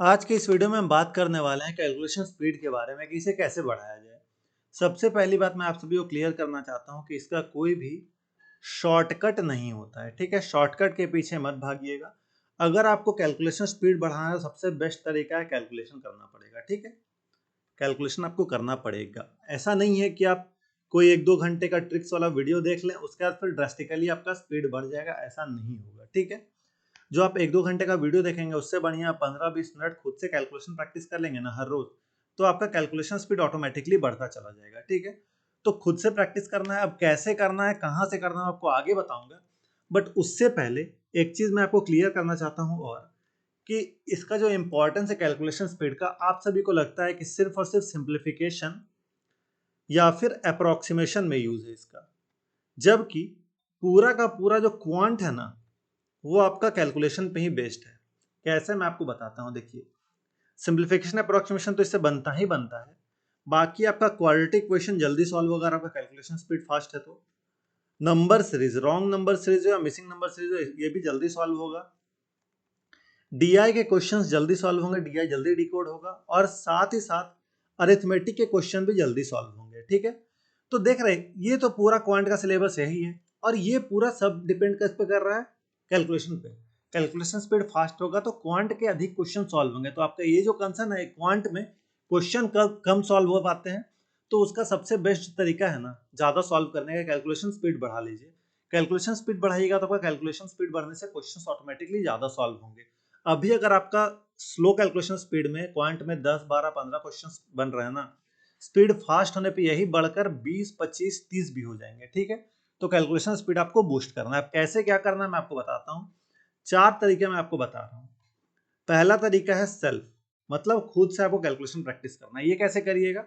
आज के इस वीडियो में हम बात करने वाले हैं कैलकुलेशन स्पीड के बारे में कि इसे कैसे बढ़ाया जाए। सबसे पहली बात मैं आप सभी को क्लियर करना चाहता हूं कि इसका कोई भी शॉर्टकट नहीं होता है, ठीक है। शॉर्टकट के पीछे मत भागिएगा। अगर आपको कैलकुलेशन स्पीड बढ़ाना है तो सबसे बेस्ट तरीका है कैलकुलेशन करना पड़ेगा, ठीक है। कैलकुलेशन आपको करना पड़ेगा। ऐसा नहीं है कि आप कोई 1-2 घंटे का ट्रिक्स वाला वीडियो देख लें उसके बाद फिर ड्रास्टिकली आपका स्पीड बढ़ जाएगा, ऐसा नहीं होगा, ठीक है। जो आप 1-2 घंटे का वीडियो देखेंगे उससे बढ़िया 15-20 मिनट खुद से कैलकुलेशन प्रैक्टिस कर लेंगे ना हर रोज, तो आपका कैलकुलेशन स्पीड ऑटोमेटिकली बढ़ता चला जाएगा, ठीक है। तो खुद से प्रैक्टिस करना है। अब कैसे करना है, कहाँ से करना है, आपको आगे बताऊंगा। बट उससे पहले एक चीज मैं आपको क्लियर करना चाहता हूँ और कि इसका जो इंपॉर्टेंस है कैलकुलेशन स्पीड का, आप सभी को लगता है कि सिर्फ और सिर्फ सिंप्लीफिकेशन या फिर अप्रोक्सीमेशन में यूज है इसका, जबकि पूरा का पूरा जो क्वांट है ना वो आपका कैलकुलेशन पे ही बेस्ड है। कैसे, मैं आपको बताता हूँ। देखिए, सिंप्लीफिकेशन अप्रोक्सीमेशन तो इससे बनता ही बनता है। बाकी आपका क्वाड्रेटिक इक्वेशन जल्दी सॉल्व होगा अगर आपका कैलकुलेशन स्पीड फास्ट है तो। Number series, wrong number series या मिसिंग नंबर सीरीज, ये भी जल्दी सॉल्व होगा। डीआई के क्वेश्चंस जल्दी सॉल्व होंगे, डीआई जल्दी डिकोड होगा, और साथ ही साथ अरिथमेटिक के क्वेश्चन भी जल्दी सॉल्व होंगे, ठीक है। तो देख रहे हैं, ये तो पूरा क्वांट का सिलेबस यही है, और ये पूरा सब डिपेंड किस पे कर रहा है, कैलकुलेशन पे। कैलकुलेशन स्पीड फास्ट होगा तो क्वांट के अधिक क्वेश्चन सॉल्व होंगे। तो आपका ये जो कंसर्न है, क्वांट में क्वेश्चन कम सॉल्व हो पाते हैं, तो उसका सबसे बेस्ट तरीका है ना ज्यादा सॉल्व करने का, कैलकुलेशन स्पीड बढ़ा लीजिए। कैलकुलेशन स्पीड बढ़ाइएगा तो आपका कैलकुलेशन स्पीड बढ़ने से क्वेश्चन ऑटोमेटिकली ज्यादा सॉल्व होंगे। अभी अगर आपका स्लो कैलकुलेशन स्पीड में क्वांट में 10, 12, 15 क्वेश्चन बन रहे हैं ना, स्पीड फास्ट होने पे यही बढ़कर 20, 25, 30 भी हो जाएंगे, ठीक है। तो कैलकुलेशन स्पीड आपको बूस्ट करना है। अब कैसे क्या करना है मैं आपको बताता हूँ। 4 तरीके मैं आपको बता रहा हूँ। पहला तरीका है सेल्फ, मतलब खुद से आपको कैलकुलेशन प्रैक्टिस करना है। ये कैसे करिएगा,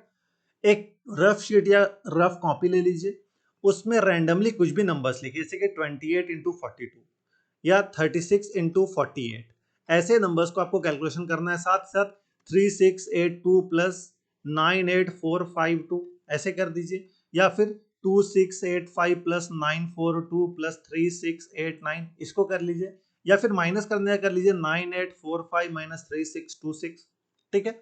एक रफ शीट या रफ कॉपी ले लीजिए, उसमें रैंडमली कुछ भी नंबर्स लिखिए, जैसे कि 28 × 42 या 36 × 48। ऐसे नंबर्स को आपको कैलकुलेशन करना है। साथ साथ 3682 प्लस 98452 ऐसे कर दीजिए, या फिर 2685 प्लस 942 प्लस 3689 इसको कर लीजिए, या फिर माइनस करने का कर लीजिए 9845 माइनस 3626, ठीक है।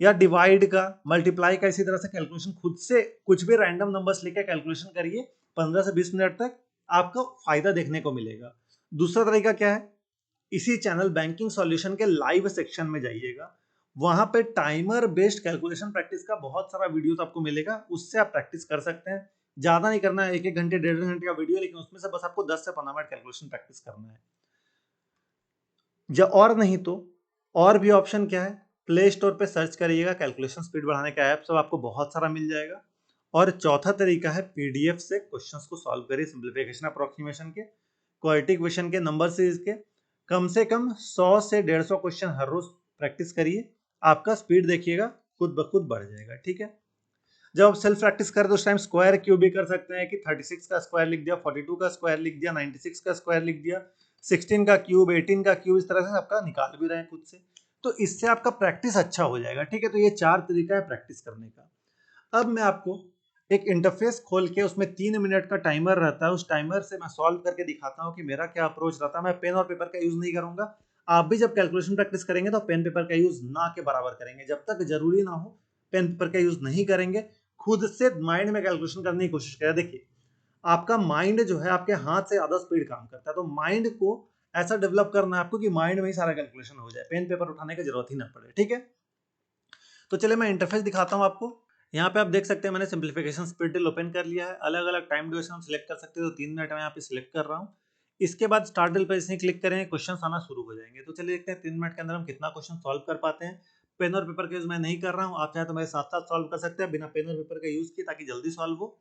या डिवाइड का, मल्टीप्लाई का, इसी तरह से कैलकुलेशन खुद से कुछ भी रैंडम नंबर्स लेकर कैलकुलेशन करिए। 15 से 20 मिनट तक आपको फायदा देखने को मिलेगा। दूसरा तरीका क्या है, इसी चैनल बैंकिंग सॉल्यूशन के लाइव सेक्शन में जाइएगा। वहां पे टाइमर बेस्ड कैलकुलेशन प्रैक्टिस का बहुत सारा वीडियोस आपको मिलेगा, उससे आप प्रैक्टिस कर सकते हैं। ज्यादा नहीं करना है, 1-1 घंटे 1.5 घंटे का वीडियो, लेकिन उसमें से बस आपको 10 से 15 मिनट कैलकुलेशन प्रैक्टिस करना है। और नहीं तो और भी ऑप्शन क्या है, प्ले स्टोर पे सर्च करिएगा कैलकुलेशन स्पीड बढ़ाने का ऐप, सब आपको बहुत सारा मिल जाएगा। और चौथा तरीका है पीडीएफ से क्वेश्चंस को सॉल्व करिए, सिंप्लीफिकेशन अप्रोक्सीमेशन के, क्वाड्रेटिक इक्वेशन के, नंबर सीरीज के। कम से कम 100 से 150 क्वेश्चन हर रोज प्रैक्टिस करिए, आपका स्पीड देखिएगा खुद ब खुद बढ़ जाएगा, ठीक है। जब आप सेल्फ प्रैक्टिस करें तो उस टाइम स्क्वायर क्यूब भी कर सकते हैं कि 36 का स्क्वायर लिख दिया, 42 का स्क्वायर लिख दिया, 96 का स्क्वायर लिख दिया, 16 का क्यूब, 18 का क्यूब, इस तरह से आपका निकाल भी रहे हैं खुद से। तो इससे आपका प्रैक्टिस अच्छा हो जाएगा, ठीक है। तो ये 4 तरीका है प्रैक्टिस करने का। अब मैं आपको एक इंटरफेस खोल के, उसमें 3 मिनट का टाइमर रहता है, उस टाइमर से मैं सॉल्व करके दिखाता हूँ कि मेरा क्या अप्रोच रहता है। मैं पेन और पेपर का यूज नहीं करूंगा। आप भी जब कैलकुलेशन प्रैक्टिस करेंगे तो पेन पेपर का यूज ना के बराबर करेंगे, जब तक जरूरी ना हो पेन पेपर का यूज नहीं करेंगे। खुद से माइंड में कैलकुलेशन करने की कोशिश करें। देखिए, आपका माइंड जो है आपके हाथ से ज्यादा स्पीड काम करता है, तो माइंड को ऐसा डेवलप करना है आपको कि माइंड में ही सारा कैलकुलेशन हो जाए, पेन पेपर उठाने की जरूरत ही ना पड़े, ठीक है। तो चलिए मैं इंटरफेस दिखाता हूँ आपको। यहाँ पे आप देख सकते हैं मैंने सिंप्लीफिकेशन स्पीड ड्रिल ओपन कर लिया है। अलग अलग टाइम ड्यूरेशन हम सिलेक्ट कर सकते हैं, तो 3 मिनट में यहाँ पे सिलेक्ट कर रहा हूँ। इसके बाद स्टार्ट ड्रिल पे इसे क्लिक करेंगे, क्वेश्चन आना शुरू हो जाएंगे। तो चलिए देखते हैं 3 मिनट के अंदर हम कितना क्वेश्चन सॉल्व कर पाते हैं। पेन और पेपर का यूज मैं नहीं कर रहा हूँ, आप चाहे तो मेरे साथ साथ सॉल्व कर सकते हैं बिना पेन और पेपर का यूज किए, ताकि जल्दी सॉल्व हो।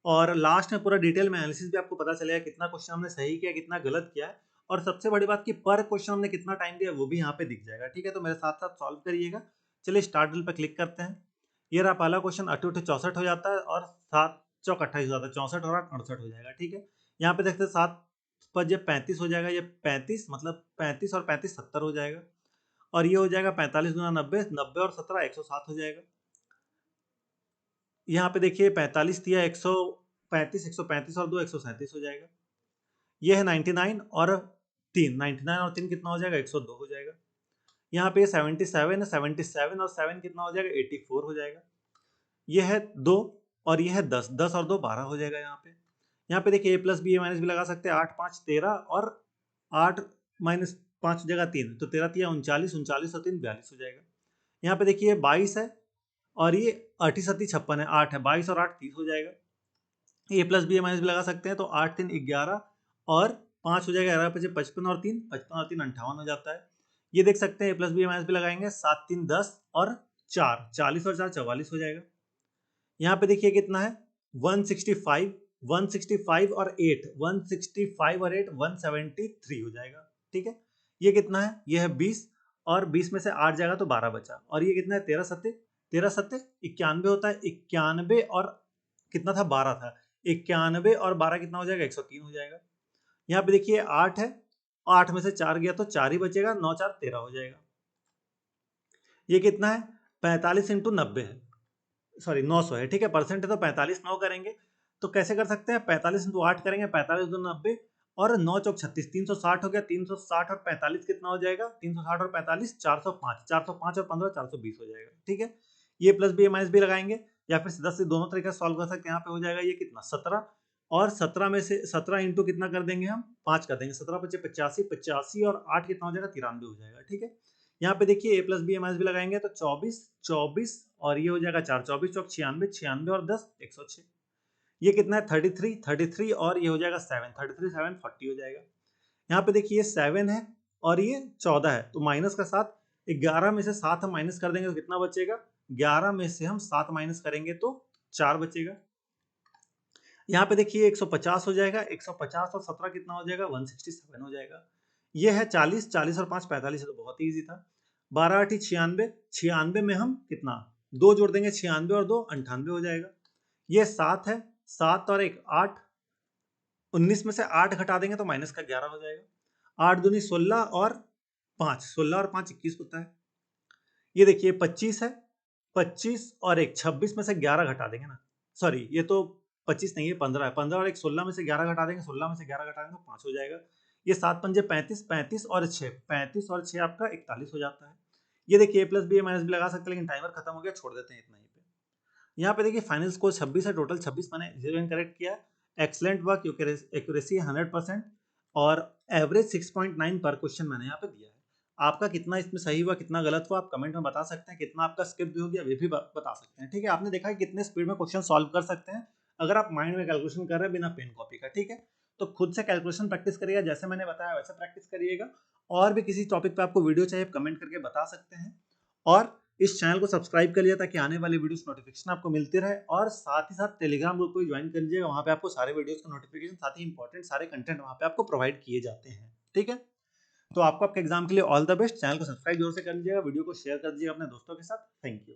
और लास्ट में पूरा डिटेल में एनालिसिस भी आपको पता चलेगा, कितना क्वेश्चन हमने सही किया, कितना गलत किया है। और सबसे बड़ी बात कि पर क्वेश्चन हमने कितना टाइम दिया वो भी यहाँ पे दिख जाएगा, ठीक है। तो मेरे साथ साथ सॉल्व करिएगा। चलिए स्टार्ट ड्रिल पर क्लिक करते हैं। ये रहा पहला क्वेश्चन, 8×8 = 64 हो जाता है, और 7×4 = 28 हो जाता है, 64 और 68 हो जाएगा, ठीक है। यहाँ पे देखते हैं 7 पर ये 35 हो जाएगा, ये 35 मतलब 35 और 35 70 हो जाएगा। और ये हो जाएगा 45×90, 90 और 17 107 हो जाएगा। यहाँ पे देखिए 45 दिया, 135, 135 और 2 137 हो जाएगा। ये है 99 और 3, 99 और 3 कितना हो जाएगा, 102 हो जाएगा। यहाँ पे 77 है, 77 और 7 कितना हो जाएगा, 84 हो जाएगा। ये है 2 और ये है 10, 10 और 2 12 हो जाएगा यहाँ पे। यहाँ पे देखिए a plus B A minus B लगा सकते हैं, 8 5 13 और 8 माइनस 5 जगह 3, तो 13 तिया 39, 39 और 3 42 हो जाएगा। यहाँ पे देखिए 22 है और ये 8 सती 56 है, 8 है, 22 और 8 30 हो जाएगा। ए plus B A minus B लगा सकते हैं, तो 8 3 11 और 5 हो जाएगा, 11 5 55 और 3 55 और 3 58 हो जाता है। ये देख सकते हैं ए plus B A minus B लगाएंगे, 7 3 10 और 4 40 और 4 44 हो जाएगा। यहाँ पे देखिए कितना है, 165 165 और 8 165 और 8 173 हो जाएगा। ठीक है, ये कितना है, ये है 20 और 20 में से 8 जाएगा तो 12 बचा, और ये कितना है 13 सत्ते 91 होता है। 91 और कितना था, 12 था। 91 और 12 कितना हो जाएगा, 103 हो जाएगा। यहाँ पे देखिए 8 है, 8 में से 4 गया तो 4 ही बचेगा, 9 4 13 हो जाएगा। ये कितना है, 45 इंटू 90 है, सॉरी 900 है। ठीक है, परसेंट है तो 45 9 करेंगे, तो कैसे कर सकते हैं, 45 इंटू 8 करेंगे, 45 2 90 और 9 चौक 36, 360 हो गया। 360 और 45 कितना हो जाएगा, 360 और 45 405, 405 और 15 420 हो जाएगा। ठीक है, ये प्लस बी माइनस बी लगाएंगे या फिर सीधा से दोनों तरीके से सॉल्व कर सकते हैं। यहाँ पे हो जाएगा ये कितना, 17 और 17 में से 17 इंटू कितना कर देंगे हम, 5 कर देंगे, 17 पचे 85, 85 और 8 कितना हो जाएगा, 93 हो जाएगा। ठीक है, यहाँ पे देखिए a plus B minus B लगाएंगे तो 24 24 और ये हो जाएगा 4 24 चौक 96, 96 और 10 106। ये कितना है, 33 33 और ये हो जाएगा 7, 33 7 40 हो जाएगा। यहाँ पे देखिए 7 है और ये 14 है, तो माइनस का 7, 11 में से 7 हम माइनस कर देंगे तो कितना बचेगा, 11 में से हम 7 माइनस करेंगे तो 4 बचेगा। यहाँ पे देखिए 150 हो जाएगा, 150 और 17 कितना हो जाएगा, 167 हो जाएगा। ये है 40, 40 और 5 45 है, तो बहुत ही ईजी था। 12 8 96, 96 में हम कितना 2 जोड़ देंगे, 96 और 2 98 हो जाएगा। ये 7 है, 7 और 1 8, 19 में से 8 घटा देंगे तो माइनस का 11 हो जाएगा। 8 दूनी 16 और 5, 16 और 5 21 होता है। ये देखिए 25 है, 25 और 1 26 में से 11 घटा देंगे ना, सॉरी ये तो 25 नहीं है, 15 है, 15 और 1 16 में से 11 घटा देंगे, 16 में से 11 घटा देंगे तो 5 हो जाएगा। ये 7 पंजे 35, 35 और 6 35 और 6 आपका 41 हो जाता है। ये देखिए प्लस बी माइनस बी लगा सकते हैं, लेकिन टाइमर खत्म हो गया, छोड़ देते हैं इतना ही पे। यहाँ पे देखिए फाइनल स्कोर 26 है, टोटल 26 मैंने 0 इनकरेक्ट किया। एक्सलेंट वर्क, एक्यूरेसी 100% और एवरेज 6.9 पर क्वेश्चन मैंने यहाँ पे दिया है। आपका कितना इसमें सही हुआ, कितना गलत हुआ, आप कमेंट में बता सकते हैं। कितना आपका स्किप भी हो गया, वे भी बता सकते हैं। ठीक है, आपने देखा है कितने स्पीड में क्वेश्चन सॉल्व कर सकते हैं अगर आप माइंड में कैलकुलेशन कर रहे हैं बिना पेन कॉपी का। ठीक है, तो खुद से कैलकुलेशन प्रैक्टिस करिएगा, जैसे मैंने बताया वैसे प्रैक्टिस करिएगा। और भी किसी टॉपिक पे आपको वीडियो चाहिए, कमेंट करके बता सकते हैं। और इस चैनल को सब्सक्राइब कर लिया ताकि आने वाली वीडियोस नोटिफिकेशन आपको मिलती रहे, और साथ ही साथ टेलीग्राम ग्रुप को ज्वाइन कर लीजिएगा। वहां पे आपको सारे वीडियोस का नोटिफिकेशन, साथ ही इंपॉर्टेंट सारे कंटेंट वहां पे आपको प्रोवाइड किए जाते हैं। ठीक है, तो आपको आपके एग्जाम के लिए ऑल द बेस्ट। चैनल को सब्सक्राइब जरूर से कर लीजिएगा, वीडियो को शेयर कर दीजिएगा अपने दोस्तों के साथ। Thank you.